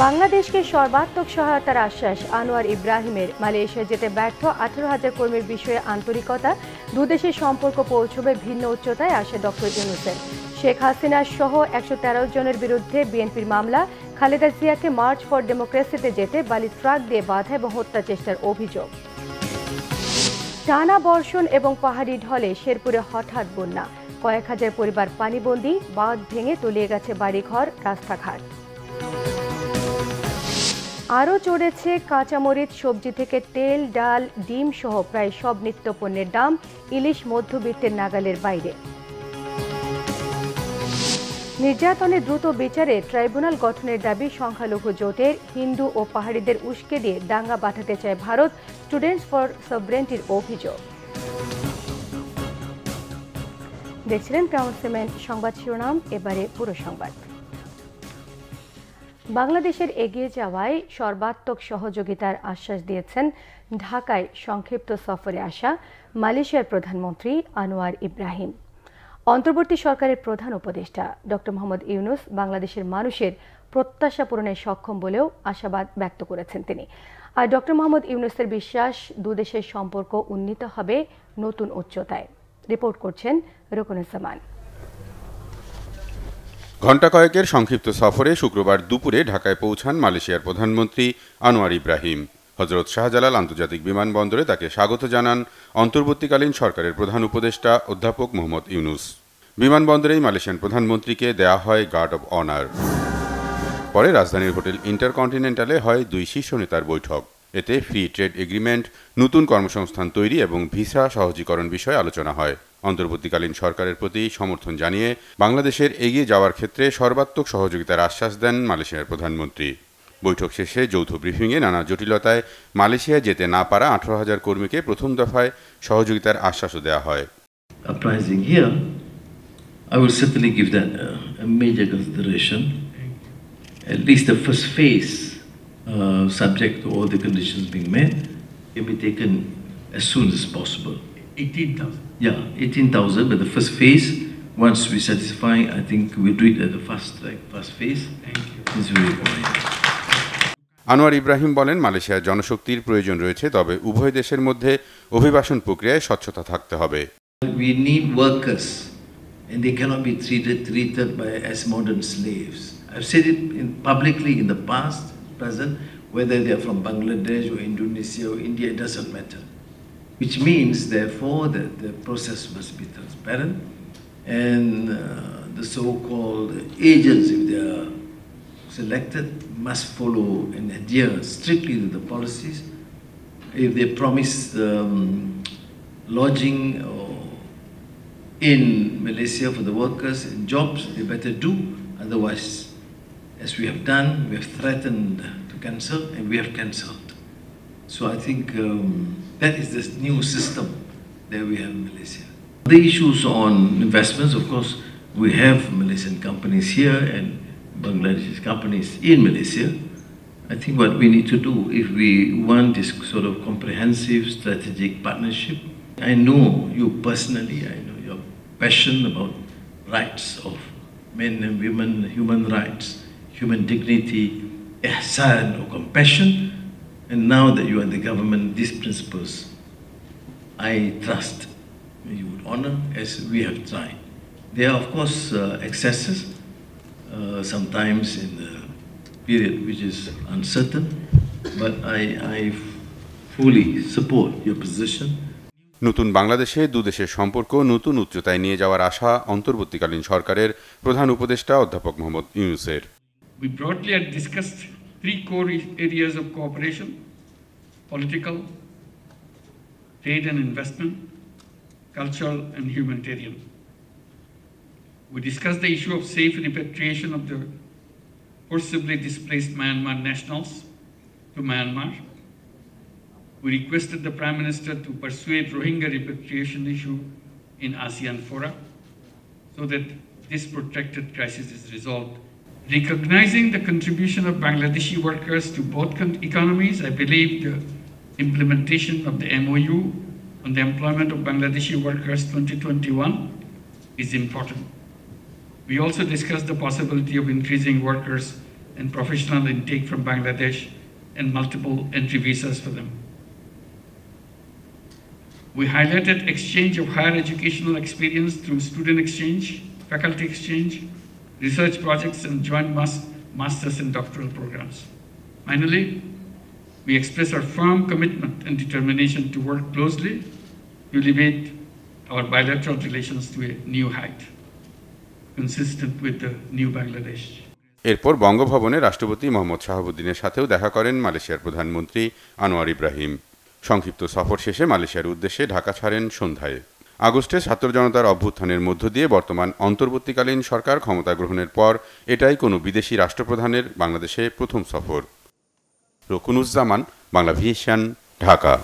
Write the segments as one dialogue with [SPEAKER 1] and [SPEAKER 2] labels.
[SPEAKER 1] বাংলাদেশকে সর্বাত্মক সহায়তার আশ্বাস আনোয়ার ইব্রাহিমের। মালয়েশিয়া যেতে ব্যর্থ 18,000 কর্মীর বিষয়ে আন্তরিকতা, দুদেশের সম্পর্ক পৌঁছবে ভিন্ন উচ্চতায় আসে ডক্টর ইউনূসের। শেখ হাসিনা সহ 113 জনের বিরুদ্ধে বিএনপির মামলা, খালেদা জিয়াকে মার্চ ফর ডেমোক্রেসিতে যেতে বালি ট্রাক দিয়ে বাধা এবং হত্যা চেষ্টার অভিযোগ। টানা বর্ষণ এবং পাহাড়ি ঢলে শেরপুরে হঠাৎ বন্যা, কয়েক হাজার পরিবার পানিবন্দী, বাঁধ ভেঙে তলিয়ে গেছে বাড়িঘর, রাস্তাঘাট। আরও চড়েছে কাঁচামরিচ, সবজি থেকে তেল, ডাল, ডিম সহ প্রায় সব নিত্যপণ্যের দাম, ইলিশ মধ্যবিত্তের নাগালের বাইরে। নির্যাতনের দ্রুত বিচারে ট্রাইব্যুনাল গঠনের দাবি সংখ্যালঘু জোটের। হিন্দু ও পাহাড়িদের উস্কে দিয়ে দাঙ্গা বাঁধাতে চায় ভারত, স্টুডেন্টস ফর সভরেন্টির অভিযোগ। দেখছিলেন ক্রাউন সিমেন্ট সংবাদ শিরোনাম, এবারে পুরো সংবাদ। বাংলাদেশের এগিয়ে যাওয়ায় সর্বাত্মক সহযোগিতার আশ্বাস দিয়েছেন ঢাকায় সংক্ষিপ্ত সফরে আসা মালয়েশিয়ার প্রধানমন্ত্রী আনোয়ার ইব্রাহিম। অন্তর্বর্তী সরকারের প্রধান উপদেষ্টা ডক্টর মোহাম্মদ ইউনূস বাংলাদেশের মানুষের প্রত্যাশা পূরণে সক্ষম বলেও আশাবাদ ব্যক্ত করেছেন তিনি। আর ডক্টর মোহাম্মদ ইউনূসের বিশ্বাস, দুদেশের সম্পর্ক উন্নীত হবে নতুন উচ্চতায়। রিপোর্ট করছেন রুকনুজ্জামান।
[SPEAKER 2] ঘণ্টা কয়েকের সংক্ষিপ্ত সফরে শুক্রবার দুপুরে ঢাকায় পৌঁছান মালয়েশিয়ার প্রধানমন্ত্রী আনোয়ার ইব্রাহিম। হজরত শাহজালাল আন্তর্জাতিক বিমানবন্দরে তাকে স্বাগত জানান অন্তর্বর্তীকালীন সরকারের প্রধান উপদেষ্টা অধ্যাপক মোহাম্মদ ইউনূস। বিমানবন্দরেই মালয়েশিয়ান প্রধানমন্ত্রীকে দেয়া হয় গার্ড অব অনার। পরে রাজধানীর হোটেল ইন্টারকন্টিনেন্টালে হয় দুই শীর্ষ নেতার বৈঠক। এতে ফ্রি ট্রেড এগ্রিমেন্ট, নতুন কর্মসংস্থান তৈরি এবং ভিসা সহজীকরণ বিষয়ে আলোচনা হয়। অন্তর্বর্তীকালীন সরকারের প্রতি সমর্থন জানিয়ে বাংলাদেশের এগিয়ে যাওয়ার ক্ষেত্রে সর্বাত্মক সহযোগিতার আশ্বাস দেন মালয়েশিয়ার প্রধানমন্ত্রী। বৈঠক শেষে যৌথ ব্রিফিংয়ে নানা জটিলতায় মালয়েশিয়া যেতে না পারা 18,000 কর্মীকে প্রথম দফায় সহযোগিতার আশ্বাসও দেওয়া হয়।
[SPEAKER 3] Uprising here, I will certainly give that a major consideration. At least the first phase, subject to all the conditions being met, can be taken as soon as possible.
[SPEAKER 4] 18,000.
[SPEAKER 3] Yeah, 18,000, but the first phase, once we satisfy, I think we'll do it at the fast track, first phase.
[SPEAKER 4] Thank you.
[SPEAKER 3] It's very important.
[SPEAKER 2] Anwar Ibrahim বলেন, মালয়েশিয়ার জনশক্তির প্রয়োজন রয়েছে, তবে উভয় দেশের মধ্যে অভিবাসন প্রক্রিয়ায় স্বচ্ছতা থাকতে হবে।
[SPEAKER 3] We need workers, and they cannot be treated as modern slaves. I've said it publicly in the past, present, whether they are from Bangladesh or Indonesia or India, it doesn't matter. Which means, therefore, that the process must be transparent, and the so-called agents, if they are selected, must follow and adhere strictly to the policies. If they promise lodging in Malaysia for the workers and jobs, they better do. Otherwise, as we have done, we have threatened to cancel, and we have cancelled. So I think that is this new system that we have in Malaysia. The issues on investments, of course, we have Malaysian companies here and Bangladeshi companies in Malaysia. I think what we need to do, if we want this sort of comprehensive strategic partnership, I know you personally, I know your passion about rights of men and women, human rights, human dignity, ihsan or compassion, and now that you are in the government, these principles, I trust you would honor as we have tried. There are, of course, excesses, sometimes in the period which is uncertain, but I fully support your position.
[SPEAKER 2] নতুন বাংলাদেশে দুদেশের সম্পর্ক নতুন উচ্চতায় নিয়ে যাওয়ার আশা অন্তর্বর্তীকালীন সরকারের প্রধান উপদেষ্টা অধ্যাপক Mohammad ইউনূসের।
[SPEAKER 4] We broadly had discussed three core areas of cooperation: political, trade and investment, cultural and humanitarian. We discussed the issue of safe repatriation of the forcibly displaced Myanmar nationals to Myanmar. We requested the Prime Minister to persuade Rohingya repatriation issue in ASEAN fora so that this protracted crisis is resolved. Recognizing the contribution of Bangladeshi workers to both economies, I believe the implementation of the MOU on the employment of Bangladeshi workers 2021 is important. We also discussed the possibility of increasing workers' and professional intake from Bangladesh and multiple entry visas for them. We highlighted exchange of higher educational experience through student exchange, faculty exchange, research projects, and joint master's and doctoral programs. Finally, we express our firm commitment and determination to work closely to elevate our bilateral relations to a new height, consistent with the new Bangladesh.
[SPEAKER 2] এরপর বঙ্গভবনে রাষ্ট্রপতি মোহাম্মদ শাহাবুদ্দিনের সাথেও দেখা করেন মালয়েশিয়ার প্রধানমন্ত্রী আনোয়ার ইব্রাহিম। সংক্ষিপ্ত সফর শেষে মালয়েশিয়ার উদ্দেশ্যে ঢাকা ছাড়েন সন্ধ্যায়। আগস্টে ছাত্র জনতার অভ্যুত্থানের মধ্য দিয়ে বর্তমান অন্তর্বর্তীকালীন সরকার ক্ষমতা গ্রহণের পর এটাই কোনো বিদেশি রাষ্ট্রপ্রধানের বাংলাদেশে প্রথম সফর। রকুনুজ্জামান, বাংলা ভিশন, ঢাকা।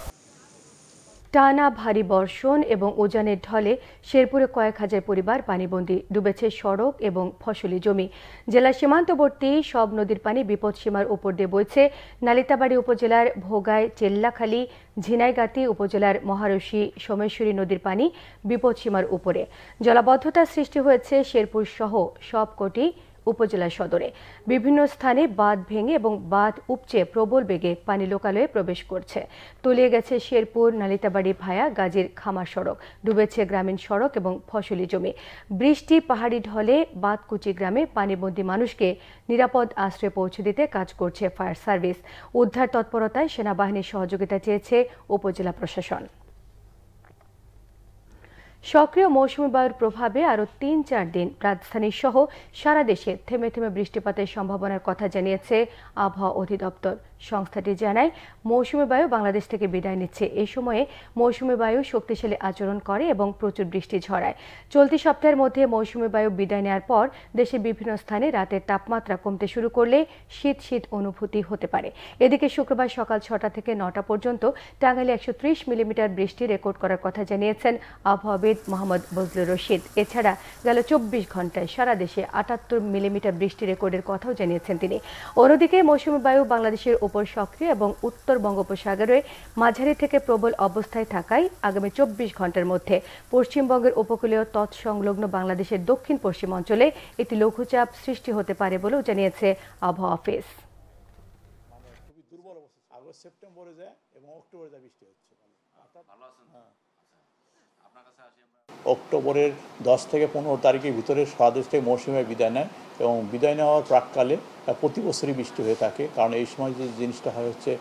[SPEAKER 1] টানা ভারী বর্ষণ এবং উজানের ঢলে শেরপুরে কয়েক হাজার পরিবার পানিবন্দী, ডুবেছে সড়ক এবং ফসলি জমি। জেলার সীমান্তবর্তী সব নদীর পানি বিপদসীমার উপর দিয়ে বইছে। নালিতাবাড়ী উপজেলার ভোগাই, চেল্লাখালী, ঝিনাইগাতি উপজেলার মহারশী, সোমেশ্বরী নদীর পানি বিপদসীমার উপরে। জলাবদ্ধতা সৃষ্টি হয়েছে শেরপুর সহ সবকটি উপজেলা সদরে। বিভিন্ন স্থানে বাঁধ ভেঙে এবং বাঁধ উপচে প্রবল বেগে পানি লোকালয়ে প্রবেশ করছে। তলিয়ে গেছে শেরপুর নালিতাবাড়ি ভায়া গাজীর খামার সড়ক, ডুবেছে গ্রামীণ সড়ক এবং ফসলি জমি। বৃষ্টি, পাহাড়ি ঢলে বাঁধকুচি গ্রামে পানিবন্দী মানুষকে নিরাপদ আশ্রয়ে পৌঁছে দিতে কাজ করছে ফায়ার সার্ভিস। উদ্ধার তৎপরতায় সেনাবাহিনীর সহযোগিতা চেয়েছে উপজেলা প্রশাসন। সক্রিয় মৌসুমী বায়ুর প্রভাবে আরও ৩-৪ দিন রাজধানী সহ সারা দেশে থেমে থেমে বৃষ্টিপাতের সম্ভাবনার কথা জানিয়েছে আবহাওয়া অধিদপ্তর। সংস্থাটি জানায়, মৌসুমী বায়ু বাংলাদেশ থেকে বিদায় নিচ্ছে। এই সময়ে মৌসুমী বায়ু শক্তিশালী আচরণ করে এবং প্রচুর বৃষ্টি ঝরায়। চলতি সপ্তাহের মধ্যে মৌসুমী বায়ু বিদায় নেওয়ার পর দেশের বিভিন্ন স্থানে রাতের তাপমাত্রা কমতে শুরু করলে শীত শীত অনুভূতি হতে পারে। এদিকে শুক্রবার সকাল ৬টা থেকে ৯টা পর্যন্ত টাঙ্গাইলে ১৩০ মিলিমিটার বৃষ্টি রেকর্ড করার কথা জানিয়েছেন আবহাওয়াবিদ মোহাম্মদ বজলুর রশিদ। এছাড়া গেল ২৪ ঘন্টায় সারা দেশে ৭৮ মিলিমিটার বৃষ্টি রেকর্ডের কথাও জানিয়েছেন তিনি। অন্যদিকে মৌসুমী বায়ু বাংলাদেশের উপর সক্রিয় এবং উত্তর বঙ্গোপসাগরে মাঝারি থেকে প্রবল অবস্থায় থাকায় আগামী ২৪ ঘন্টার মধ্যে পশ্চিমবঙ্গের উপকূলীয় তৎসংলগ্ন বাংলাদেশের দক্ষিণ পশ্চিম অঞ্চলে একটি লঘুচাপ সৃষ্টি হতে পারে বলেও জানিয়েছে আবহাওয়া অফিস।
[SPEAKER 5] সেপ্টেম্বরে যায় এবং অক্টোবরে যায় বৃষ্টি হচ্ছে। অক্টোবরের ১০ থেকে ১৫ তারিখের ভিতরে সারা দেশ থেকে মৌসুমী বিদায় নেয় এবং বিদায় নেওয়ার প্রাককালে প্রতি বছরই বৃষ্টি হয়ে থাকে। কারণ এই সময় যে জিনিসটা হয় হচ্ছে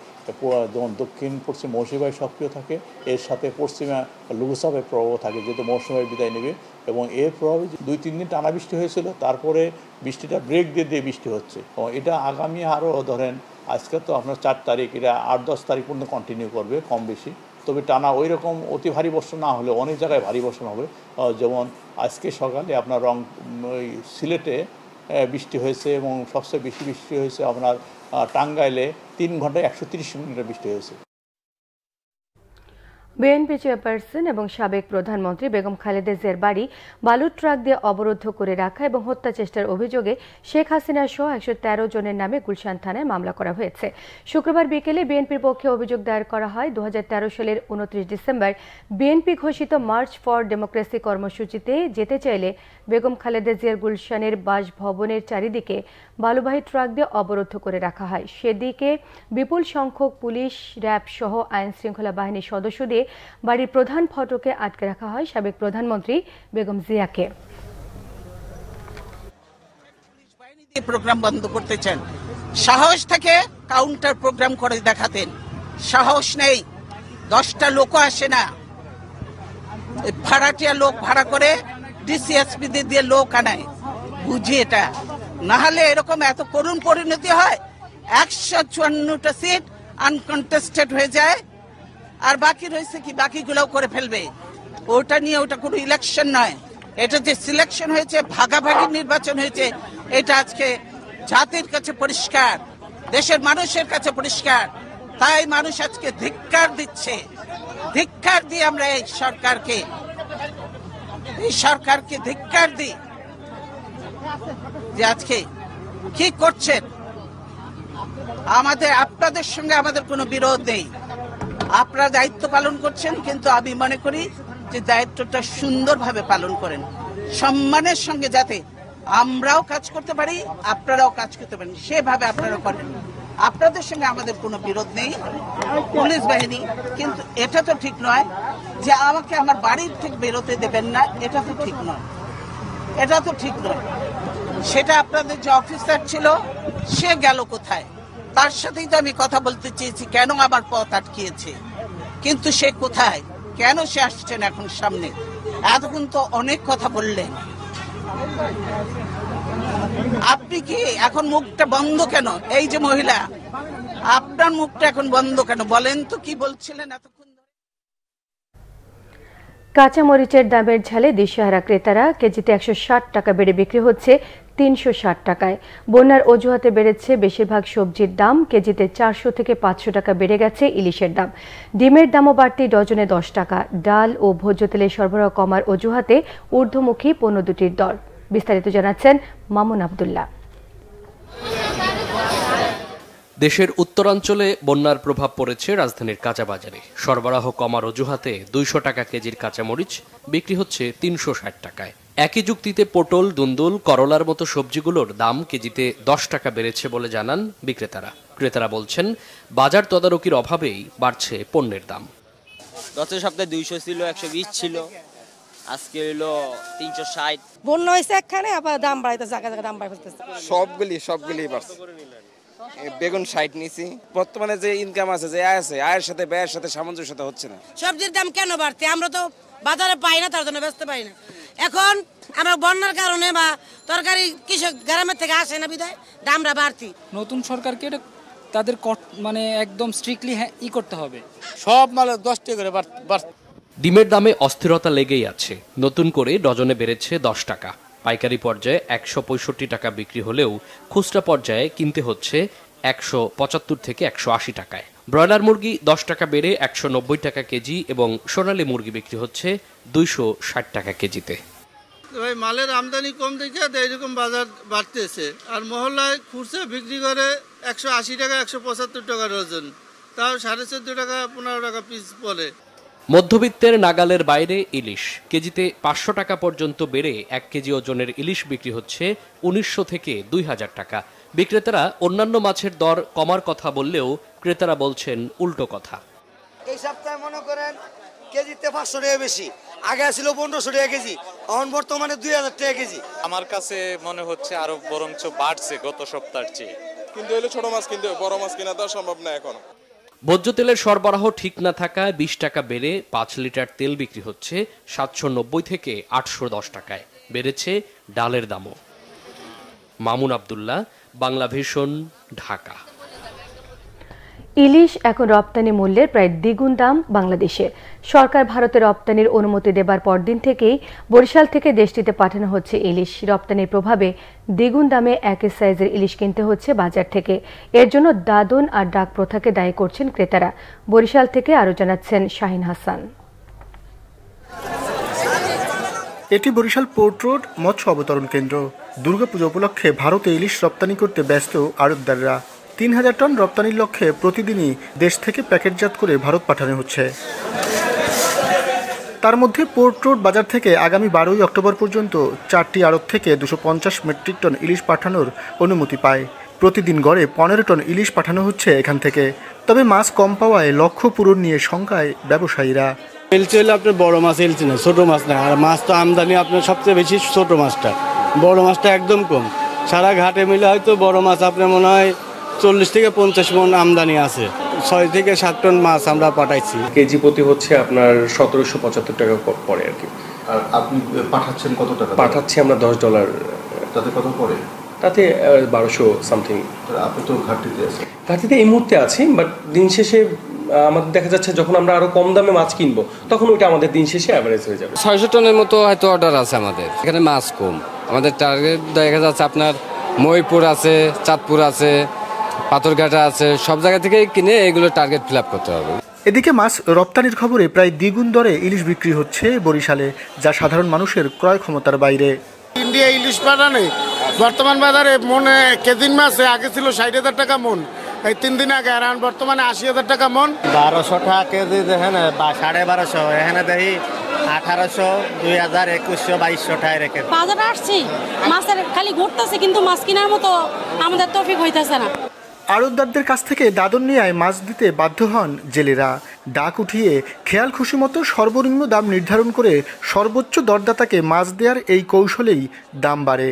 [SPEAKER 5] যখন দক্ষিণ পশ্চিম মৌসুমী বায়ু সক্রিয় থাকে, এর সাথে পশ্চিমা লঘুচাপের প্রভাব থাকে, যেহেতু মৌসুমী বায়ু বিদায় নেবে এবং এর প্রভাবে ২-৩ দিন টানা বৃষ্টি হয়েছিল, তারপরে বৃষ্টিটা ব্রেক দিয়ে দিয়ে বৃষ্টি হচ্ছে এবং এটা আগামী আরও ধরেন আজকে তো আপনার ৪ তারিখ, এটা ৮-১০ তারিখ পর্যন্ত কন্টিনিউ করবে কম বেশি। তবে টানা ওই রকম অতি ভারী বর্ষণ না হলে অনেক জায়গায় ভারী বর্ষণ হবে। যেমন আজকে সকালে আপনার ওই সিলেটে বৃষ্টি হয়েছে এবং সবচেয়ে বেশি বৃষ্টি হয়েছে আপনার টাঙ্গাইলে ৩ ঘন্টায় ১৩০ মিলিমিটার বৃষ্টি হয়েছে।
[SPEAKER 1] বিএনপি চেয়ারপারসন এবং সাবেক প্রধানমন্ত্রী বেগম খালেদা জিয়ার বাড়ি বালুর ট্রাক দিয়ে অবরুদ্ধ করে রাখা এবং হত্যা চেষ্টার অভিযোগে শেখ হাসিনা সহ ১১৩ জনের নামে গুলশান থানায় মামলা করা হয়েছে। শুক্রবার বিকেলে বিএনপির পক্ষে অভিযোগ দায়ের করা হয়। ২০১৩ সালের ২৯ ডিসেম্বর বিএনপি ঘোষিত মার্চ ফর ডেমোক্রেসি কর্মসূচিতে যেতে চাইলে বেগম খালেদা জিয়ার গুলশানের বাসভবনের চারিদিকে বালুবাহী ট্রাক দিয়ে অবরুদ্ধ করে রাখা হয়। সেদিকে বিপুল সংখ্যক পুলিশ, র্যাব সহ আইন শৃঙ্খলা বাহিনীর সদস্য দিয়ে বাড়ির প্রধান ফটকে আটকে রাখা হয় সাবেক প্রধানমন্ত্রী বেগম জিয়াকে।
[SPEAKER 6] প্রোগ্রাম বন্ধ করতে চান, সাহস থেকে কাউন্টার প্রোগ্রাম করে দেখাতেন। সাহস নেই, 10টা লোকও আসে না, ভাড়াটিয়া লোক ভাড়া করে ডিসিএসপি দিয়ে লোক আনায়, বুঝি এটা না হলে এরকম এত করুণ পরিণতি হয়। 154টা সিট আনকন্টেস্টেড হয়ে যায়, আর বাকি রয়েছে কি, বাকিগুলোও করে ফেলবে। ওটা নিয়ে ওটা কোনো ইলেকশন নয়, এটা যে সিলেকশন হয়েছে, ভাগাভাগি নির্বাচন হয়েছে, এটা আজকে জাতির কাছে পরিষ্কার, দেশের মানুষের কাছে পরিষ্কার। তাই মানুষ আজকে ধিক্কার দিচ্ছে। ধিক্কার দিয়ে আমরা এই সরকারকে ধিক্কার দিই যে আজকে কি করছেন। আপনাদের সঙ্গে আমাদের কোনো বিরোধ নেই, আপনারা দায়িত্ব পালন করছেন, কিন্তু আমি মনে করি যে দায়িত্বটা সুন্দরভাবে পালন করেন, সম্মানের সঙ্গে, যাতে আমরাও কাজ করতে পারি, আপনারাও কাজ করতে পারেন, সেভাবে আপনারা করেন। আপনাদের সঙ্গে আমাদের কোনো বিরোধ নেই, পুলিশ বাহিনী, কিন্তু এটা তো ঠিক নয় যে আমাকে আমার বাড়ির থেকে বেরোতে দেবেন না, এটা তো ঠিক নয়, এটা তো ঠিক নয়। সেটা আপনাদের যে অফিসার ছিল সে গেল কোথায়? তার সাথেই তো আমি কথা বলতে চেয়েছি, কেন আমার পথ আটকিয়েছে, কিন্তু সে কোথায়, কেন সে আসছেন এখন সামনে? এতক্ষণ তো অনেক কথা বললেন, আপনি কি এখন মুখটা বন্ধ কেন? এই যে মহিলা, আপনার মুখটা এখন বন্ধ কেন? বলেন তো কি বলছিলেন এতক্ষণ?
[SPEAKER 1] কাঁচামরিচের দামের ঝালে দিশেহারা ক্রেতারা। কেজিতে 160 টাকা বেড়ে বিক্রি হচ্ছে 360 টাকায়। বন্যার অজুহাতে বেড়েছে বেশিরভাগ সবজির দাম। কেজিতে 400 থেকে 500 টাকা বেড়ে গেছে ইলিশের দাম। ডিমের দামও বাড়তি ডজনে 10 টাকা। ডাল ও ভোজ্য তেলের সরবরাহ কমার অজুহাতে ঊর্ধ্বমুখী পণ্য দুটির দর। বিস্তারিত জানাচ্ছেন মামুন আব্দুল্লাহ।
[SPEAKER 7] দেশের উত্তরাঞ্চলে বন্যার প্রভাব পড়েছে রাজধানীর কাঁচাবাজারে। সরবরাহ কমার অজুহাতে 200 টাকা কেজির কাঁচামরিচ বিক্রি হচ্ছে 360 টাকায়। একই যুক্তিতে পটল, দুন্দুল, করলার মতো সবজিগুলোর দাম কেজিতে 10 টাকা বেড়েছে বলে জানান বিক্রেতারা। ক্রেতারা বলছেন, বাজার তদারকির অভাবেই বাড়ছে পণ্যের দাম।
[SPEAKER 8] গত সপ্তাহে 200 ছিল, 120 ছিল, আজকে হলো 360।
[SPEAKER 9] বন্যা হয়েছে একখানে, আবার দাম বাড়াইতে জায়গা জায়গা দাম বাড়াইতেছে।
[SPEAKER 10] সবগুলি বাড়ছে। বেগুন 60 নিছি। বর্তমানে যে ইনকাম আছে, যে আয় আছে, আয়ের সাথে ব্যয়ের সাথে সামঞ্জস্যতা হচ্ছে না।
[SPEAKER 9] সবজির দাম কেন বাড়তে? আমরা তো বাজারে পাই না, তার জন্য বেচতে পাই না। এখন আমরা বন্যার কারণে বা তরকারি কৃষক গ্রামের থেকে আসে না, বিধায় দামটা বাড়তি।
[SPEAKER 11] নতুন সরকারকে এটা তাদের মানে একদম স্ট্রিক্টলি করতে হবে।
[SPEAKER 10] সব মালে 10 টাকা করে বাড়ছে।
[SPEAKER 7] ডিমের দামে অস্থিরতা লেগেই আছে। নতুন করে ডজনে বেড়েছে 10 টাকা। পাইকারি পর্যায়ে 165 টাকা বিক্রি হলেও খুচরা পর্যায়ে কিনতে হচ্ছে 175 থেকে 180 টাকায়। ব্রয়লার মুরগি 10 টাকা বেড়ে 190 টাকা কেজি এবং সোনালী মুরগি বিক্রি হচ্ছে 260 টাকা কেজিতে।
[SPEAKER 12] ভাই, মালের আমদানি কম দেখে এইরকম বাজার বাড়তেছে। আর মহল্লায় খুচরা বিক্রি করে 180 টাকা, 175 টাকা ডজন, তাও 14.5 টাকা 15 টাকা পিস পড়ে।
[SPEAKER 7] মধ্যবিত্তের নাগালের বাইরে ইলিশ কেজিতে 500 টাকা পর্যন্ত বেড়ে 1 কেজি ওজনের ইলিশ বিক্রি হচ্ছে 1900 থেকে 2000 টাকা। বিক্রেতারা অন্যান্য মাছের দর কমার কথা বললেও ক্রেতারা বলছেন উল্টো কথা।
[SPEAKER 13] এই সপ্তাহে মনে করেন কেজিতে 500 টাকা বেশি, আগে ছিল 1500 টাকা কেজি, এখন বর্তমানে 2000 টাকা কেজি।
[SPEAKER 14] আমার কাছে মনে হচ্ছে আরো বরঞ্চ বাড়ছে গত সপ্তাহের চেয়ে।
[SPEAKER 15] কিন্তু হলো ছোট মাছ কিনতে, বড় মাছ কেনা তো সম্ভব না এখন।
[SPEAKER 7] ভোজ্য তেলের সরবরাহ ঠিক না থাকায় 20 টাকা বেড়ে 5 লিটার তেল বিক্রি হচ্ছে 790 থেকে 810 টাকায়। বেড়েছে ডালের দামও। মামুন আব্দুল্লাহ, বাংলা ভিশন, ঢাকা।
[SPEAKER 1] ইলিশ এখন রপ্তানি মূল্যের প্রায় দ্বিগুণ দাম বাংলাদেশে। সরকার ভারতে রপ্তানির অনুমতি দেবার পরদিন থেকেই বরিশাল থেকে দেশটিতে পাঠানো হচ্ছে ইলিশ। রপ্তানির প্রভাবে দ্বিগুণ দামে একই সাইজের ইলিশ কিনতে হচ্ছে বাজার থেকে। এর জন্য দাদন আর ডাক প্রথাকে দায়ী করছেন ক্রেতারা। বরিশাল থেকে আরও জানাচ্ছেন শাহিন হাসান।
[SPEAKER 16] এটি বরিশাল পোর্ট রোড মৎস্য অবতরণ কেন্দ্র। দুর্গাপূজা উপলক্ষে ভারতে ইলিশ রপ্তানি করতে ব্যস্ত আড়তদাররা। 3000 টন রপ্তানির লক্ষ্যে প্রতিদিনই দেশ থেকে প্যাকেটজাত করে ভারত পাঠানো হচ্ছে। তার মধ্যে পোর্ট রোড বাজার থেকে আগামী 12ই অক্টোবর পর্যন্ত 4টি আড়ত থেকে 250 মেট্রিক টন ইলিশ পাঠানোর অনুমতি পায়। প্রতিদিন গড়ে 15 টন ইলিশ পাঠানো হচ্ছে এখান থেকে। তবে মাছ কম পাওয়ায় লক্ষ্য পূরণ নিয়ে শঙ্কায় ব্যবসায়ীরা।
[SPEAKER 17] এলচি হলে আপনার বড় মাছ এলচি না, ছোট মাছ না। আর মাছ তো আমদানি আপনার সবচেয়ে বেশি ছোট মাছটা, বড় মাছটা একদম কম। সারা ঘাটে মিলে হয়তো বড় মাছ আপনার মনে হয় 40 থেকে 50 মণ আমদানি আছে। 6 থেকে 7 টন মাছ আমরা পাঠাইছি।
[SPEAKER 18] কেজি প্রতি হচ্ছে আপনার 1775 টাকা পড়ে আর কি।
[SPEAKER 19] আর আপনি পাঠাচ্ছেন কত টাকা?
[SPEAKER 18] পাঠাচ্ছি আমরা $10।
[SPEAKER 19] তাতে কত পড়ে?
[SPEAKER 18] তাতে 1200 সামথিং।
[SPEAKER 19] আপনি তো ঘাটতিতে আছেন?
[SPEAKER 18] ঘাটতিতে এই মুহূর্তে আছি, বাট দিন শেষে আমাদের দেখা যাচ্ছে যখন আমরা আরো কম দামে মাছ কিনবো তখন ওইটা আমাদের দিন শেষে অ্যাভারেজ হয়ে যাবে।
[SPEAKER 20] 600 টনের মতো হয়তো অর্ডার আছে আমাদের। এখানে মাছ কম, আমাদের টার্গেট দেখা যাচ্ছে আপনার মহিপুর আছে, চাঁদপুর আছে, পাথরঘাটা আছে, সব জায়গা থেকে কিনে এগুলো টার্গেট ফিল আপ করতে হবে।
[SPEAKER 16] এদিকে মাছ রপ্তানির খবরে প্রায় দ্বিগুণ দরে ইলিশ বিক্রি হচ্ছে বরিশালে, যা সাধারণ মানুষের ক্রয় ক্ষমতার বাইরে।
[SPEAKER 21] ইন্ডিয়া ইলিশ পাঠানে বর্তমান বাজারে মনে কেজিন মাছে আগে ছিল 60,000 টাকা মন, এই 3 দিন আগে, আর বর্তমানে 80,000 টাকা মন।
[SPEAKER 22] 1200 টাকা কেজি দেখেন, 1250 এখানে দেখি
[SPEAKER 3] 1800, 2000, 2100, 2200 টাকা রেখে
[SPEAKER 22] বাজারে আসছি, মাছের খালি ঘুরতেছে, কিন্তু মাছ কেনার মতো আমাদের তৌফিক হইতেছে না।
[SPEAKER 16] আড়তদারদের কাছ থেকে দাদন নিয়ে মাছ দিতে বাধ্য হন জেলেরা। ডাক উঠিয়ে খেয়াল খুশি মতো সর্বনিম্ন দাম নির্ধারণ করে সর্বোচ্চ দরদাতাকে মাছ দেওয়ার এই কৌশলেই দাম বাড়ে।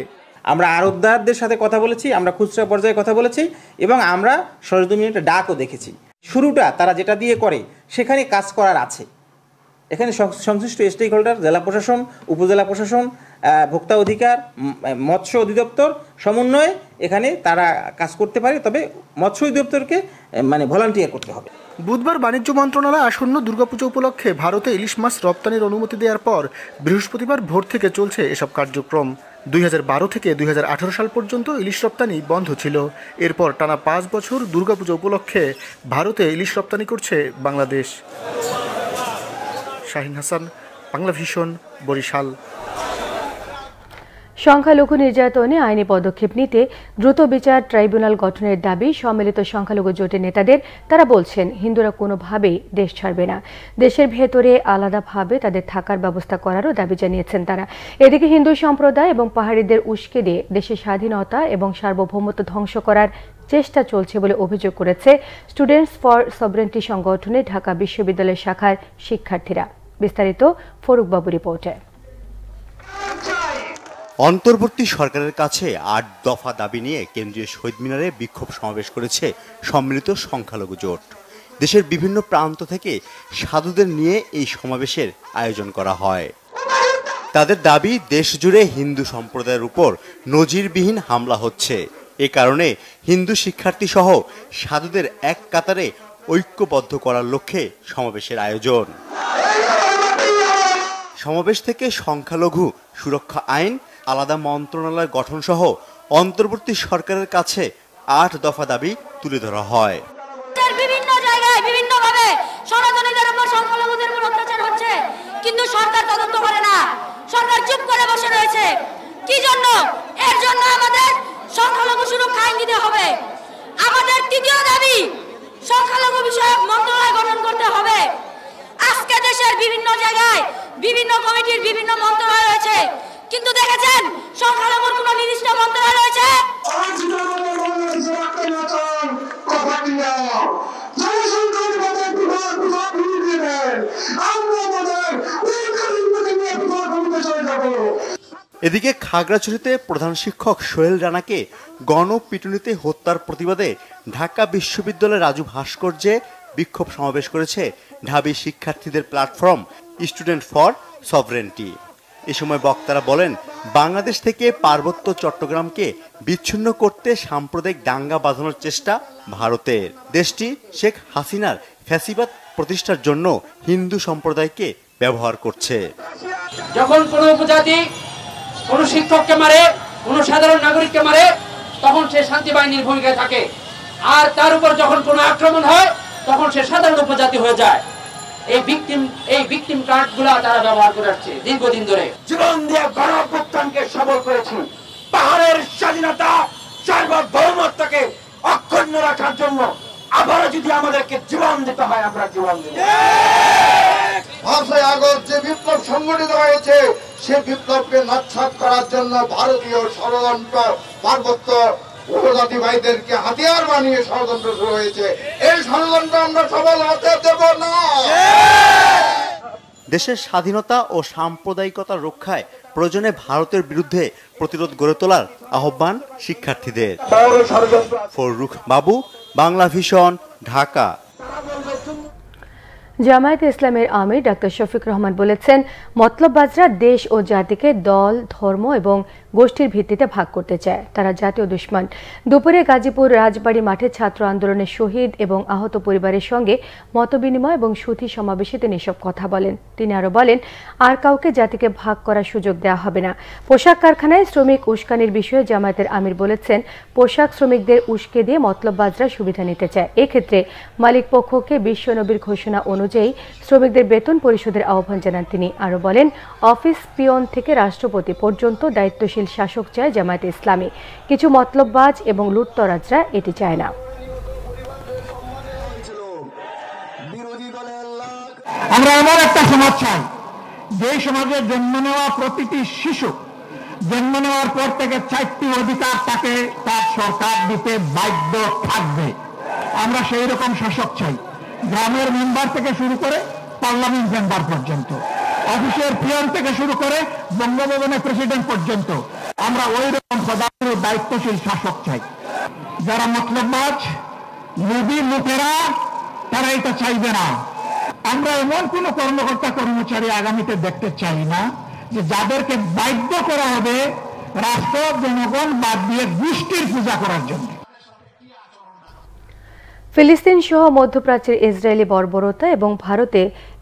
[SPEAKER 23] আমরা আড়তদারদের সাথে কথা বলেছি, আমরা খুচরা পর্যায়ে কথা বলেছি এবং আমরা সরজমিনে একটা ডাকও দেখেছি। শুরুটা তারা যেটা দিয়ে করে সেখানে কাজ করার আছে। এখানে সংশ্লিষ্ট স্টেক হোল্ডার, জেলা প্রশাসন, উপজেলা প্রশাসন, ভোক্তা অধিকার, মৎস্য অধিদপ্তর সমন্বয়ে এখানে তারা কাজ করতে পারে, তবে মৎস্য অধিদপ্তরকে ভলান্টিয়ার করতে হবে।
[SPEAKER 16] বুধবার বাণিজ্য মন্ত্রণালয় আসন্ন দুর্গাপুজো উপলক্ষে ভারতে ইলিশ মাছ রপ্তানির অনুমতি দেওয়ার পর বৃহস্পতিবার ভোর থেকে চলছে এসব কার্যক্রম। 2012 থেকে 2018 সাল পর্যন্ত ইলিশ রপ্তানি বন্ধ ছিল। এরপর টানা 5 বছর দুর্গাপুজো উপলক্ষে ভারতে ইলিশ রপ্তানি করছে বাংলাদেশ। শাহিন হাসান, বাংলা ভিশন, বরিশাল।
[SPEAKER 1] সংখ্যালঘু নির্যাতনে আইনি পদক্ষেপ নিতে দ্রুত বিচার ট্রাইব্যুনাল গঠনের দাবি সম্মিলিত সংখ্যালঘু জোটের নেতাদের। তারা বলছেন, হিন্দুরা কোনোভাবেই দেশ ছাড়বে না, দেশের ভেতরে আলাদাভাবে তাদের থাকার ব্যবস্থা করারও দাবি জানিয়েছেন তারা। এদিকে হিন্দু সম্প্রদায় এবং পাহাড়িদের উস্কে দিয়ে দেশের স্বাধীনতা এবং সার্বভৌমত্ব ধ্বংস করার চেষ্টা চলছে বলে অভিযোগ করেছে স্টুডেন্টস ফর সভরেন্টি সংগঠনের ঢাকা বিশ্ববিদ্যালয় শাখার শিক্ষার্থীরা। বিস্তারিত ফরুক বাবু রিপোর্টে।
[SPEAKER 24] অন্তর্বর্তী সরকারের কাছে 8 দফা দাবি নিয়ে কেন্দ্রীয় শহীদ মিনারে বিক্ষোভ সমাবেশ করেছে সম্মিলিত সংখ্যালঘু জোট। দেশের বিভিন্ন প্রান্ত থেকে সাধুদের নিয়ে এই সমাবেশের আয়োজন করা হয়। তাদের দাবি, দেশ জুড়ে হিন্দু সম্প্রদায়ের উপর নজিরবিহীন হামলা হচ্ছে। এ কারণে হিন্দু শিক্ষার্থী সহ সাধুদের এক কাতারে ঐক্যবদ্ধ করার লক্ষ্যে সমাবেশের আয়োজন। সমাবেশ থেকে সংখ্যালঘু সুরক্ষা আইন, আলাদা মন্ত্রণালয় গঠন সহ অন্তর্বর্তী সরকারের কাছে 8 দফা দাবি তুলে ধরা হয়।
[SPEAKER 22] বিভিন্ন জায়গায় বিভিন্নভাবে সনাতনীদের উপর, সংখ্যালঘুদের উপর অত্যাচার হচ্ছে, কিন্তু সরকার তদন্ত করে না, সরকার চুপ করে বসে রয়েছে। কি জন্য? এর জন্য আমাদের সংখ্যালঘু সুরক্ষা আইন দিতে হবে। আমাদের তৃতীয় দাবি, সংখ্যালঘু বিষয়ক মন্ত্রণালয় গঠন করতে হবে। আজকে দেশের বিভিন্ন জায়গায় বিভিন্ন কমিটির বিভিন্ন মন্ত্রণালয় রয়েছে, কিন্তু দেখেছেন সংখ্যালঘুর কোন নির্দিষ্ট মন্ত্রণালয় রয়েছে?
[SPEAKER 24] এদিকে খাগড়াছড়িতে প্রধান শিক্ষক সোহেল রানাকে গণপিটুনিতে হত্যার প্রতিবাদে ঢাকা বিশ্ববিদ্যালয়ের রাজু ভাস্কর্যে বিক্ষোভ সমাবেশ করেছে ঢাবি শিক্ষার্থীদের প্ল্যাটফর্ম স্টুডেন্ট ফর সভরেন্টি। এ সময় বক্তারা বলেন, বাংলাদেশ থেকে পার্বত্য চট্টগ্রামকে বিচ্ছিন্ন করতে সাম্প্রদায়িক দাঙ্গা বাঁধানোর চেষ্টা ভারতের। দেশটি শেখ হাসিনার ফ্যাসিবাদ প্রতিষ্ঠার জন্য হিন্দু সম্প্রদায়কে ব্যবহার করছে।
[SPEAKER 25] যখন কোনো উপজাতি কোনো শিক্ষককে মারে, কোনো সাধারণ নাগরিককে মারে, তখন সে শান্তি বাহিনীর ভূমিকায় থাকে, আর তার উপর যখন কোনো আক্রমণ হয় তখন সে সাধারণ উপজাতি হয়ে যায়। এই ভিকটিম কার্ডগুলা তারা ব্যবহার করে আসছে দীর্ঘদিন ধরে। জীবন দিয়ে গণঅভ্যুত্থানকে সবল করেছি, পাহাড়ের স্বাধীনতা সার্বভৌমত্বকে অক্ষুণ্ণ রাখার জন্য আবারও যদি আমাদেরকে জীবন দিতে হয়, আমরা জীবন দেব।
[SPEAKER 26] 5ই আগস্ট যে বিপ্লব সংগঠিত হয়েছে, সে বিপ্লবকে নস্যাৎ করার জন্য ভারতীয় ষড়যন্ত্র, পার্বত্য উপজাতি ভাইদেরকে হাতিয়ার বানিয়ে ষড়যন্ত্র শুরু হয়েছে। এই ষড়যন্ত্র আমরা সফল হতে দেব না।
[SPEAKER 24] দেশের স্বাধীনতা ও সাম্প্রদায়িকতা রক্ষায় প্রয়োজনে ভারতের বিরুদ্ধে প্রতিরোধ গড়ে তোলার আহ্বান শিক্ষার্থীদের। ফরুক বাবু, বাংলা ভিশন, ঢাকা।
[SPEAKER 1] জামায়াতে ইসলামের আমির ডাক্তার শফিক রহমান বলেছেন, মতলববাজরা দেশ ও জাতিকে দল, ধর্ম এবং গোষ্ঠীর ভিত্তিতে ভাগ করতে চায়। তারা জাতীয় দুশ্মন। দুপুরে গাজীপুর রাজবাড়ী মাঠে ছাত্র আন্দোলনের শহীদ এবং আহত পরিবারের সঙ্গে মতবিনিময় এবং সুধী সমাবেশে তিনি এসব কথা বলেন। তিনি আরও বলেন, আর কাউকে জাতিকে ভাগ করার সুযোগ দেওয়া হবে না। পোশাক কারখানায় শ্রমিক উস্কানির বিষয়ে জামায়াতের আমির বলেছেন, পোশাক শ্রমিকদের উস্কে দিয়ে মতলববাজরা সুবিধা নিতে চায়। এক্ষেত্রে মালিক পক্ষকে বিশ্বনবীর ঘোষণা অনুযায়ী শ্রমিকদের বেতন পরিশোধের আহ্বান জানান তিনি। আরও বলেন, অফিস পিয়ন থেকে রাষ্ট্রপতি পর্যন্ত দায়িত্বশীল শাসক চায় জামায়াতে ইসলামী। কিছু মতলববাজ এবং লুটতরাজরা এটি চায় না।
[SPEAKER 27] আমরা এমন একটা সমাজ চাই
[SPEAKER 2] যে সমাজে জন্ম নেওয়া প্রতিটি শিশু জন্ম নেওয়ার পর থেকে 4টি অধিকার তাকে তার সরকার দিতে বাধ্য থাকবে। আমরা সেই রকম শাসক চাই, গ্রামের মেম্বার থেকে শুরু করে পার্লামেন্ট মেম্বার পর্যন্ত, অফিসের পিয়ন থেকে শুরু করে বঙ্গভবনের প্রেসিডেন্ট পর্যন্ত আমরা ওই রকম সদাচারী দায়িত্বশীল শাসক চাই। যারা মতলববাজ লোভী লোকেরা তারা এটা চাইবে না। আমরা এমন কোন কর্মকর্তা কর্মচারী আগামীতে দেখতে চাই না যে যাদেরকে বাধ্য করা হবে রাষ্ট্র জনগণ বাদ দিয়ে গোষ্ঠীর পূজা করার জন্য।
[SPEAKER 1] ফিলিস্তিন সহ মধ্যপ্রাচ্যের ইসরায়েলি বর্বরতা এবং ভারতে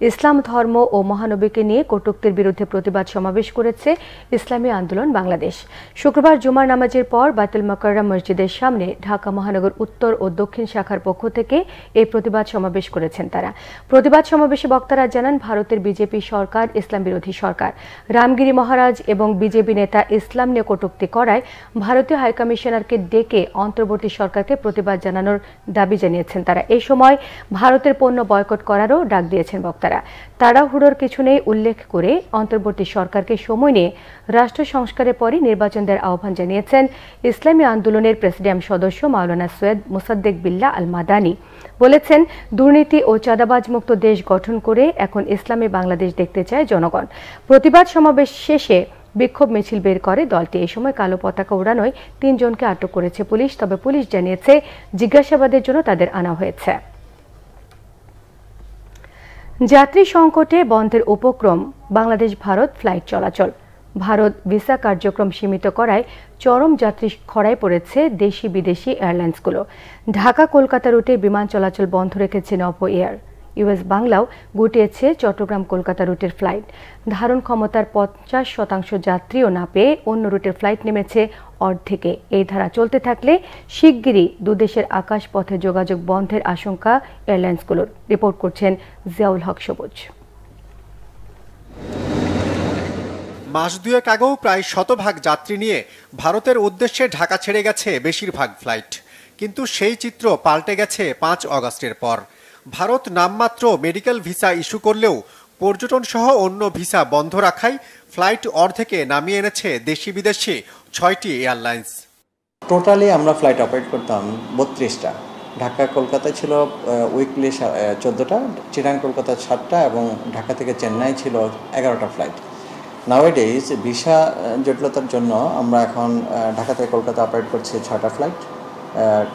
[SPEAKER 1] ইসলাম ধর্ম ও মহানবীকে নিয়ে কটূক্তির বিরুদ্ধে প্রতিবাদ সমাবেশ করেছে ইসলামী আন্দোলন বাংলাদেশ। শুক্রবার জুমার নামাজের পর বাইতুল মোকাররম মসজিদের সামনে ঢাকা মহানগর উত্তর ও দক্ষিণ শাখার পক্ষ থেকে এই প্রতিবাদ সমাবেশ করেছেন তারা। প্রতিবাদ সমাবেশে বক্তারা জানান, ভারতের বিজেপি সরকার ইসলাম বিরোধী সরকার। রামগিরি মহারাজ এবং বিজেপি নেতা ইসলাম নিয়ে কটূক্তি করায় ভারতীয় হাইকমিশনারকে ডেকে অন্তর্বর্তী সরকারকে প্রতিবাদ জানানোর দাবি জানিয়েছেন তারা। এই সময় ভারতের পণ্য বয়কট করারও ডাক দিয়েছেন বক্তারা। তাড়াহুড়োর কিছু নেই উল্লেখ করে অন্তর্বর্তী সরকারকে সময় নিয়ে রাষ্ট্র সংস্কারের পরই নির্বাচন দেওয়ার আহ্বান জানিয়েছেন ইসলামী আন্দোলনের প্রেসিডিয়াম সদস্য মাওলানা সৈয়দ মুসাদ্দেক বিল্লাহ আল মাদানী। বলেছেন, দুর্নীতি ও চাঁদাবাজ মুক্ত দেশ গঠন করে এখন ইসলামী বাংলাদেশ দেখতে চায় জনগণ। প্রতিবাদ সমাবেশ শেষে বিক্ষোভ মিছিল বের করে দলটি। এই সময় কালো পতাকা উড়ানোয় 3 জনকে আটক করেছে পুলিশ। তবে পুলিশ জানিয়েছে জিজ্ঞাসাবাদের জন্য তাদের আনা হয়েছে। যাত্রী সংকটে বন্ধের উপক্রম বাংলাদেশ ভারত ফ্লাইট চলাচল। ভারত ভিসা কার্যক্রম সীমিত করায় চরম যাত্রী খরায় পড়েছে দেশি বিদেশি এয়ারলাইন্সগুলো। ঢাকা কলকাতা রুটে বিমান চলাচল বন্ধ রেখেছে নভো এয়ার। ইউএস বাংলাও গুটিয়েছে চট্টগ্রাম কলকাতা রুটের ফ্লাইট। ধারণ ক্ষমতার 50% যাত্রীও না পেয়ে অন্য রুটের ফ্লাইট নেমেছে অর্ধেকে। এই ধারা চলতে থাকলে শিগগিরই দুদেশের আকাশপথে যোগাযোগ বন্ধের আশঙ্কা এয়ারলাইন্সগুলোর। রিপোর্ট করছেন জিয়াউল হক সবুজ।
[SPEAKER 24] মাস দুয়েক আগেও প্রায় 100 যাত্রী নিয়ে ভারতের উদ্দেশ্যে ঢাকা ছেড়ে গেছে বেশিরভাগ ফ্লাইট, কিন্তু সেই চিত্র পাল্টে গেছে 5 আগস্টের পর। ভারত নামমাত্র মেডিকেল ভিসা ইস্যু করলেও পর্যটন সহ অন্য ভিসা বন্ধ রাখায় ফ্লাইট অর্ধেকে নামিয়ে এনেছে দেশি বিদেশি 6টি এয়ারলাইন্স।
[SPEAKER 4] টোটালি আমরা ফ্লাইট অপারেট করতাম 32টা। ঢাকা কলকাতা ছিল উইকলি 14টা, চিটাং কলকাতা 7টা এবং ঢাকা থেকে চেন্নাই ছিল 11টা ফ্লাইট। নাওয়েডেজ ভিসা জটিলতার জন্য আমরা এখন ঢাকা থেকে কলকাতা অপারেট করছি 6টা flight.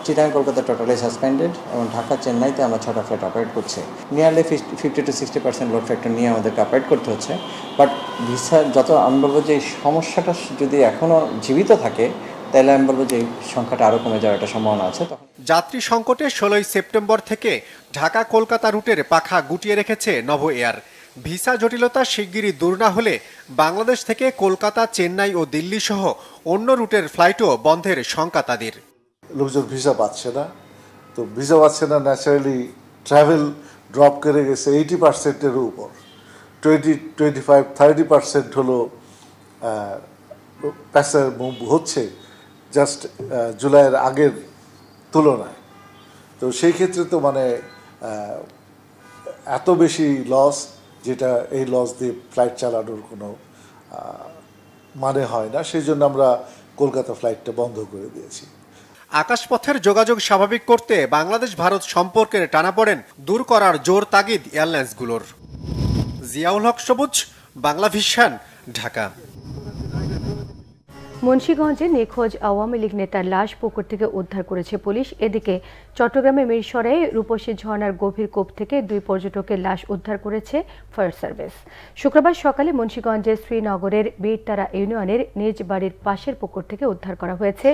[SPEAKER 4] Chittagong Kolkata totally suspended এবং ঢাকা চেন্নাইতে আমরা 6টা ফ্লাইট অপারেট করছি। নিয়ারলি 50 to 60% লোড ফ্যাক্টর নিয়ে আমাদেরকে অপারেট করতে হচ্ছে। বাট ভিসা যত আমি বলবো যে সমস্যাটা যদি এখনও জীবিত থাকে তাহলে আমি বলবো যে সংখ্যাটা আরও কমে যাওয়ার একটা সম্ভাবনা আছে।
[SPEAKER 24] যাত্রী সংকটে 16 সেপ্টেম্বর থেকে ঢাকা কলকাতা রুটের পাখা গুটিয়ে রেখেছে নভো এয়ার। ভিসা জটিলতা শিগগিরই দূর না হলে বাংলাদেশ থেকে কলকাতা, চেন্নাই ও দিল্লি সহ অন্য রুটের ফ্লাইটও বন্ধের শঙ্কা তাদের।
[SPEAKER 5] লোকজন ভিসা পাচ্ছে না, তো ভিসা পাচ্ছে না, ন্যাচারালি ট্রাভেল ড্রপ করে গেছে 80%-এর উপর। 25-30% হলো প্যাসেঞ্জার মুভ হচ্ছে জাস্ট জুলাইয়ের আগের তুলনায়। তো সেই ক্ষেত্রে তো মানে এত বেশি লস, যেটা এই লস দিয়ে ফ্লাইট চালানোর কোনো মানে হয় না। সেই জন্য আমরা কলকাতা ফ্লাইটটা বন্ধ করে দিয়েছি।
[SPEAKER 24] আকাশপথের যোগাযোগ স্বাভাবিক করতে বাংলাদেশ ভারত সম্পর্কের টানাপোড়েন দূর করার জোর তাগিদ এয়ারলাইন্সগুলোর। জিয়াউল হক সবুজ, বাংলা ভিশন, ঢাকা।
[SPEAKER 1] মুন্সিগঞ্জে নিখোঁজ আওয়ামী লীগ নেতার লাশ পুকুর থেকে উদ্ধার করেছে পুলিশ। এদিকে চট্টগ্রামের মিরসরাই রূপসী ঝর্ণার গভীর কূপ থেকে 2 পর্যটকের লাশ উদ্ধার করেছে ফায়ার সার্ভিস। শুক্রবার সকালে মুন্সিগঞ্জের শ্রীনগরের বীরতারা ইউনিয়নের নিজ বাড়ির পাশের পুকুর থেকে উদ্ধার করা হয়েছে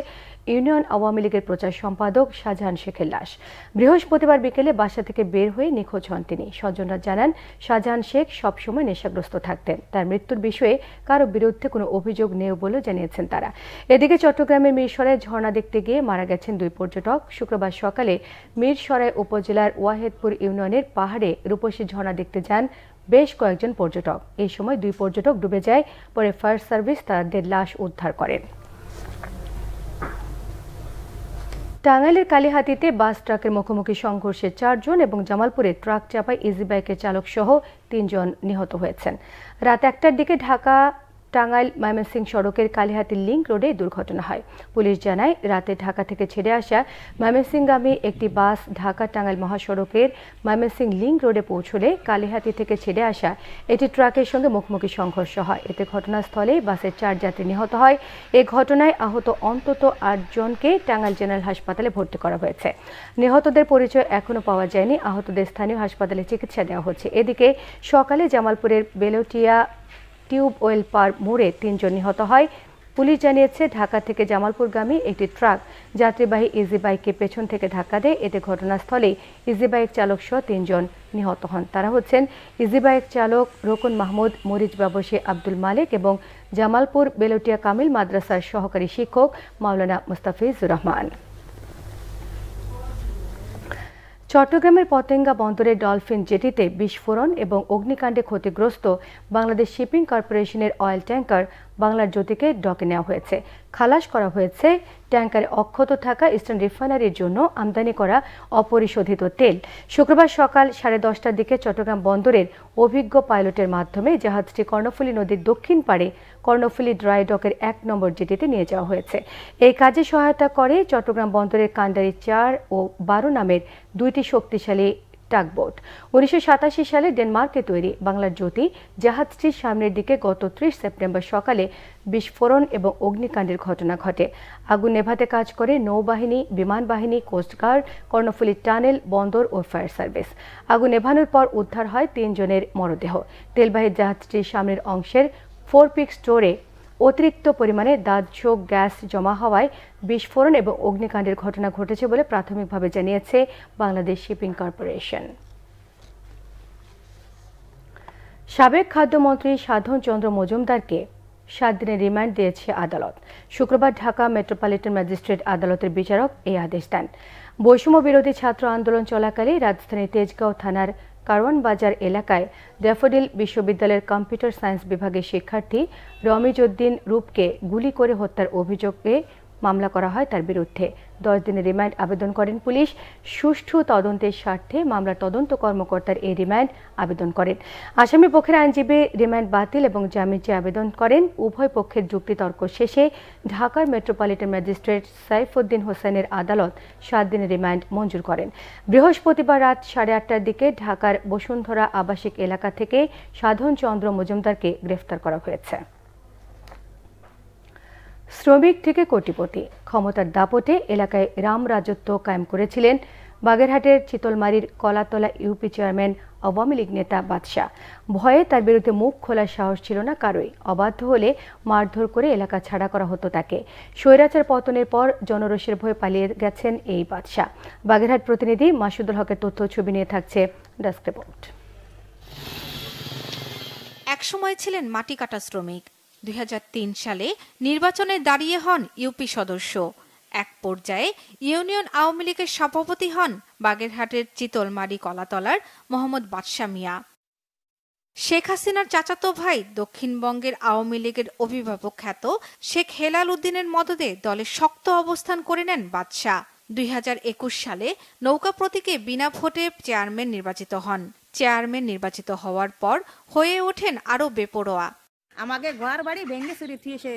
[SPEAKER 1] ইউনিয়ন আওয়ামী লীগের প্রচার সম্পাদক শাহজাহান শেখের লাশ। বৃহস্পতিবার বিকেলে বাসা থেকে বের হয়ে নিখোঁজ হন তিনি। স্বজনরা জানান, শাহজাহান শেখ সবসময় নেশাগ্রস্ত থাকতেন। তার মৃত্যুর বিষয়ে কারো বিরুদ্ধে কোনো অভিযোগ নেই বলেও জানিয়েছেন তারা। এদিকে চট্টগ্রামের মিরসরাই ঝর্ণা দেখতে গিয়ে মারা গেছেন 2 পর্যটক। শুক্রবার সকালে মিরসরাই উপজেলার ওয়াহেদপুর ইউনিয়নের পাহাড়ে রূপসী ঝর্ণা দেখতে যান বেশ কয়েকজন পর্যটক। এই সময় 2 পর্যটক ডুবে যায়। পরে ফায়ার সার্ভিস তাদের লাশ উদ্ধার করেন। টাঙ্গাইলের কালিহাতীতে বাস ট্রাকের মুখোমুখি সংঘর্ষে 4 জন এবং জামালপুরে ট্রাক চাপায় ইজি বাইকের চালক সহ 3 জন নিহত হয়েছেন। রাত 1টার দিকে ঢাকা টাঙ্গাইল ময়মনসিংহ সড়কের কালিহাতী লিংক রোডে দুর্ঘটনা হয়। পুলিশ জানায়, রাতে ঢাকা থেকে ছেড়ে আসা ময়মনসিংহগামী একটি বাস ঢাকা টাঙ্গাইল মহাসড়কের ময়মনসিংহ লিংক রোডে পৌঁছলে কালিহাতী থেকে ছেড়ে আসা একটি ট্রাকের সঙ্গে মুখোমুখি সংঘর্ষ হয়। এতে ঘটনাস্থলেই বাসের 4 যাত্রী নিহত হয়। এই ঘটনায় আহত অন্তত 8 জনকে টাঙ্গাইল জেনারেল হাসপাতালে ভর্তি করা হয়েছে। নিহতদের পরিচয় এখনো পাওয়া যায়নি। আহতদের স্থানীয় হাসপাতালে চিকিৎসা দেওয়া হচ্ছে। এদিকে সকালে জামালপুরের বেলোটিয়া টিউব ওয়েল পার মোড়ে 3 জন নিহত হয়। পুলিশ জানিয়েছে, ঢাকা থেকে জামালপুরগামী একটি ট্রাক যাত্রীবাহী ইজি বাইককে পেছন থেকে ধাক্কা দেয়। এতে ঘটনাস্থলেই ইজি বাইক চালক সহ 3 জন নিহত হন। তারা হচ্ছেন ইজি বাইক চালক রোকন মাহমুদ, মরিচ ব্যবসায়ী আব্দুল মালিক এবং জামালপুর বেলোটিয়া কামিল মাদ্রাসার সহকারী শিক্ষক মাওলানা মুস্তাফিজুর রহমান। চট্টগ্রামের পতেঙ্গা বন্দরের ডলফিন জেটিতে বিস্ফোরণ এবং অগ্নিকাণ্ডে ক্ষতিগ্রস্ত বাংলাদেশ শিপিং কর্পোরেশনের অয়েল ট্যাঙ্কার বাংলার জ্যোতিকে ডকে নেওয়া হয়েছে। খালাস করা হয়েছে ট্যাঙ্কারে অক্ষত থাকা ইস্টার্ন রিফাইনারির জন্য আমদানি করা অপরিশোধিত তেল। শুক্রবার সকাল 10:30টার দিকে চট্টগ্রাম বন্দরের অভিজ্ঞ পাইলটের মাধ্যমে জাহাজটি কর্ণফুলী নদীর দক্ষিণ পাড়ে কর্ণফুলী ড্রাই ডকের 1 নম্বর জেটিতে নিয়ে যাওয়া হয়েছে। এই কাজে সহায়তা করে চট্টগ্রাম বন্দরের কান্ডারি 4 ও 12 নামের 2টি শক্তিশালী টাগবোট। 1987 সালে ডেনমার্কে তৈরি বাংলার জ্যোতি জাহাজটির সামনের দিকে গত 30 সেপ্টেম্বর সকালে বিস্ফোরণ এবং অগ্নিকাণ্ডের ঘটনা ঘটে। আগুন নেভাতে কাজ করে নৌবাহিনী, বিমান বাহিনী, কোস্টগার্ড, কর্ণফুলী টানেল, বন্দর ও ফায়ার সার্ভিস। আগুন নেভানোর পর উদ্ধার হয় 3 জনের মরদেহ। তেলবাহী জাহাজটির সামনের অংশের 4 পিক স্টোরে অতিরিক্ত পরিমাণে দাহ্য গ্যাস জমা হওয়ায় বিস্ফোরণ এবং অগ্নিকাণ্ডের ঘটনা ঘটেছে বলে প্রাথমিকভাবে জানিয়েছে বাংলাদেশ শিপিং কর্পোরেশন। সাবেক খাদ্যমন্ত্রী সাধন চন্দ্র মজুমদারকে 7 দিনের রিমান্ড দিয়েছে আদালত। শুক্রবার ঢাকা মেট্রোপলিটন ম্যাজিস্ট্রেট আদালতের বিচারক এই আদেশ দেন। বৈষম্য বিরোধী ছাত্র আন্দোলন চলাকালে রাজধানীর তেজগাঁও থানার কারওয়ান বাজার এলাকায় ড্যাফোডিল বিশ্ববিদ্যালয়ের কম্পিউটার সায়েন্স বিভাগের শিক্ষার্থী রমিজউদ্দিন রূপকে গুলি করে হত্যার অভিযোগে মামলা করা হয় তার বিরুদ্ধে। 10 দিনের রিমান্ড আবেদন করেন পুলিশ। সুষ্ঠু তদন্তের স্বার্থে মামলার তদন্ত কর্মকর্তার এই রিমান্ড আবেদন করেন। আসামি পক্ষের আইনজীবী রিমান্ড বাতিল এবং জামিন চেয়ে আবেদন করেন। উভয় পক্ষের যুক্তিতর্ক শেষে ঢাকার মেট্রোপলিটন ম্যাজিস্ট্রেট সাইফুদ্দিন হোসেনের আদালত 7 দিনের রিমান্ড মঞ্জুর করেন। বৃহস্পতিবার রাত 8:30টার দিকে ঢাকার বসুন্ধরা আবাসিক এলাকা থেকে সাধন চন্দ্র মজুমদারকে গ্রেফতার করা হয়েছে। শ্রমিক থেকে কোটিপতি, ক্ষমতার দাপটে এলাকায় রাম রাজত্ব কায়েম করেছিলেন বাগেরহাটের চিতলমারির কলাতলা ইউপি চেয়ারম্যান আওয়ামী লীগ নেতা বাদশা। ভয়ে তার বিরুদ্ধে মুখ খোলার সাহস ছিল না কারোই। অবাধ্য হলে মারধর করে এলাকা ছাড়া করা হতো তাকে। স্বৈরাচার পতনের পর জনরোষের ভয়ে পালিয়ে গেছেন এই বাদশা। বাগেরহাট প্রতিনিধি মাসুদুল হকের তথ্য ছবি নিয়ে থাকছে ডেস্ক রিপোর্ট।
[SPEAKER 6] একসময় ছিলেন মাটি কাটা শ্রমিক। 2003 সালে নির্বাচনে দাঁড়িয়ে হন ইউপি সদস্য। এক পর্যায়ে ইউনিয়ন আওয়ামী লীগের সভাপতি হন বাগেরহাটের চিতলমারি কলাতলার মোহাম্মদ বাদশা মিয়া। শেখ হাসিনার চাচাতো ভাই দক্ষিণবঙ্গের আওয়ামী লীগের অভিভাবক খ্যাত শেখ হেলাল উদ্দিনের মদদে দলে শক্ত অবস্থান করে নেন বাদশা। 2021 সালে নৌকা প্রতীকে বিনা ভোটে চেয়ারম্যান নির্বাচিত হন। চেয়ারম্যান নির্বাচিত হওয়ার পর হয়ে ওঠেন আরো বেপরোয়া।
[SPEAKER 8] আমাকে ঘর বাড়ি ভেঙে চুরি থিয়ে সে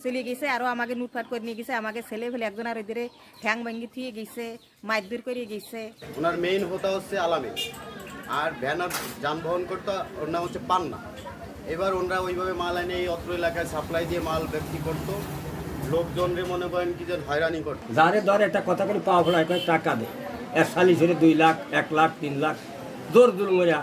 [SPEAKER 8] চলে গেছে, আরো আমাকে লুটপাট করে নিয়ে গেছে। আমাকে ছেলে ফেলে একজন আর ওদের ঠ্যাং ভেঙে থিয়ে গেছে, মারধর করে গেছে।
[SPEAKER 9] ওনার মেইন হোতা হচ্ছে আলামে, আর ভ্যানার যানবাহন করতে ওর নাম হচ্ছে পান্না। এবার ওনারা ওইভাবে মাল এনে এই অত্র এলাকায় সাপ্লাই দিয়ে মাল বিক্রি করতো। লোকজনরে মনে করেন কি যে হয়রানি করতো।
[SPEAKER 10] যারে ধর একটা কথা করে পাওয়া ফেলা টাকা দেয়, এক সালি ছেড়ে 2 লাখ, 1 লাখ, 3 লাখ জোর জোর মরিয়া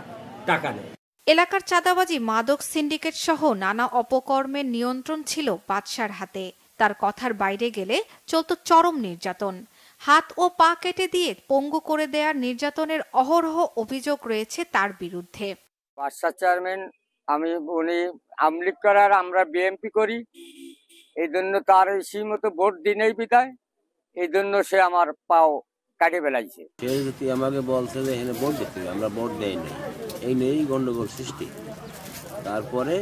[SPEAKER 10] টাকা নেয়।
[SPEAKER 6] এলাকার চাঁদাবাজি, মাদক সিন্ডিকেট সহ নানা অপকর্মের নিয়ন্ত্রণ ছিল বাদশার হাতে। তার কথার বাইরে গেলে চলত চরম নির্যাতন। হাত ও পা কেটে দিয়ে পঙ্গু করে দেওয়ার নির্যাতনের অহরহ অভিযোগ রয়েছে তার বিরুদ্ধে।
[SPEAKER 11] বাদশা চেয়ারম্যান, উনি আমলিগ করার, আমরা বিএমপি করি, এই জন্য তার সেই মতো ভোট দিনেই বিদায়, এই জন্য সে আমার পাও কাটে বেলাইছে।
[SPEAKER 12] সে যদি আমাকে বলছে যে এখানে ভোট দিতে, আমরা ভোট দেই নাই, এই নিয়েই গন্ডগোল সৃষ্টি। তারপরে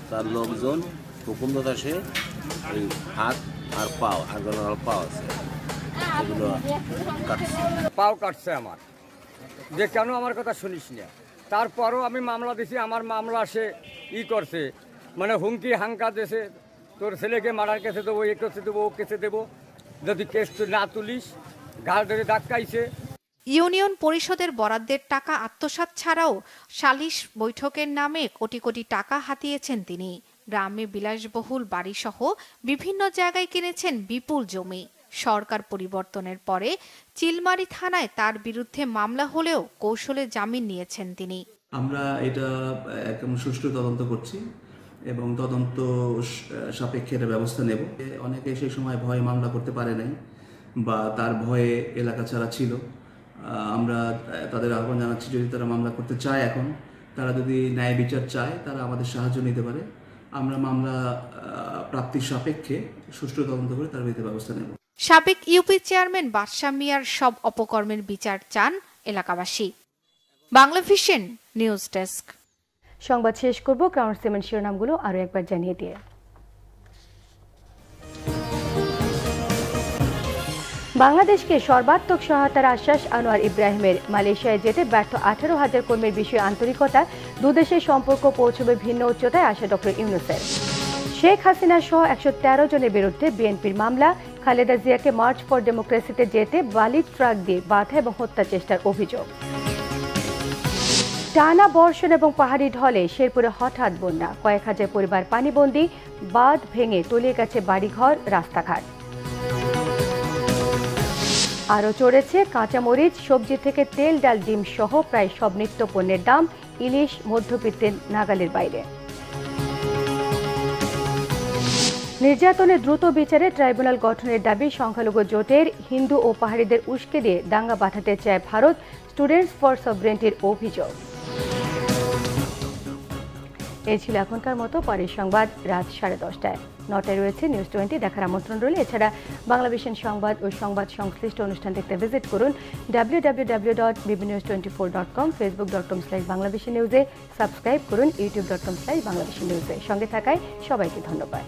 [SPEAKER 12] তার লোকজন হুকুমত আসে, এই হাত আর পাও, আর পাও আছে, এগুলো কাটছে।
[SPEAKER 11] পাও কাটছে আমার, যে কেন আমার কথা শুনিস না। তারপরও আমি মামলা দিছি, আমার মামলা সে করছে, মানে হুমকি হাঙ্কা দিয়েছে, তোর ছেলেকে মারার কেসে দেবো, এ কেসে দেবো, ও কেসে দেবো, যদি কেস না তুলিস ঘাড় ধরে ধাক্কাইছে।
[SPEAKER 6] ইউনিয়ন পরিষদের বরাদ্দের টাকা আত্মসাৎ ছাড়াও সালিশ বৈঠকের নামে কোটি কোটি টাকা হাতিয়েছেন তিনি। গ্রামে বিলাসবহুল বাড়িসহ বিভিন্ন জায়গায় কিনেছেন বিপুল জমি। সরকার পরিবর্তনের পরে চিলমারি থানায় তার বিরুদ্ধে মামলা হলেও কৌশলে জামিন নিয়েছেন তিনি।
[SPEAKER 7] আমরা এটা একদম সুষ্ঠু তদন্ত করছি এবং তদন্ত সাপেক্ষে ব্যবস্থা নেব। অনেকে সেই সময় ভয়ে মামলা করতে পারে নাই বা তার ভয়ে এলাকা ছাড়া ছিল। আমরা তাদের আহ্বান জানাচ্ছি, যদি তারা মামলা করতে চায়, এখন তারা যদি ন্যায় বিচার চায়, তারা আমাদের সাহায্য নিতে পারে। আমরা মামলা প্রাপ্তির সাপেক্ষে সুষ্ঠু তদন্ত করে তার বিরুদ্ধে ব্যবস্থা নেব।
[SPEAKER 6] সাবেক ইউপি চেয়ারম্যান বাদশা মিয়ার সব অপকর্মের বিচার চান এলাকাবাসী। Bangla vision news desk.
[SPEAKER 1] সংবাদ শেষ করব ক্রাউন সিমেন্ট শিরোনামগুলো আরো একবার জানিয়ে দিয়ে। বাংলাদেশকে সর্বাত্মক সহায়তার আশ্বাস আনোয়ার ইব্রাহিমের। মালয়েশিয়ায় যেতে ব্যর্থ 18,000 কর্মীর বিষয়ে আন্তরিকতা, দুদেশের সম্পর্ক পৌঁছবে ভিন্ন উচ্চতায় আশা ডক্টর ইউনূসের। শেখ হাসিনা সহ 113 জনের বিরুদ্ধে বিএনপির মামলা। খালেদা জিয়াকে মার্চ ফর ডেমোক্রেসিতে যেতে বালির ট্রাক দিয়ে বাধা এবং হত্যা চেষ্টার অভিযোগ। টানা বর্ষণ এবং পাহাড়ি ঢলে শেরপুরে হঠাৎ বন্যা, কয়েক হাজার পরিবার পানিবন্দী, বাঁধ ভেঙে তলিয়ে গেছে বাড়িঘর, রাস্তাঘাট। আরও চড়েছে কাঁচামরিচ, সবজি থেকে তেল, ডাল, ডিম সহ প্রায় সব নিত্য পণ্যের দাম। ইলিশ মধ্যবিত্তের নাগালের বাইরে। নির্যাতনের দ্রুত বিচারে ট্রাইব্যুনাল গঠনের দাবি সংখ্যালঘু জোটের। হিন্দু ও পাহাড়িদের উস্কে দিয়ে দাঙ্গা বাঁধাতে চায় ভারত, স্টুডেন্টস ফর সভরেন্টির অভিযোগ। এই ছিল এখনকার মতো। পরের সংবাদ রাত 10:30টায়। 9টায় রয়েছে নিউজ 20 দেখার আমন্ত্রণ রইল। এছাড়া বাংলা ভিশন সংবাদ ও সংবাদ সংশ্লিষ্ট অনুষ্ঠান দেখতে ভিজিট করুন www.bbnews24.com, facebook.com/banglavishnewse, সাবস্ক্রাইব করুন youtube.com/banglavishnewse। সঙ্গে থাকায় সবাইকে ধন্যবাদ।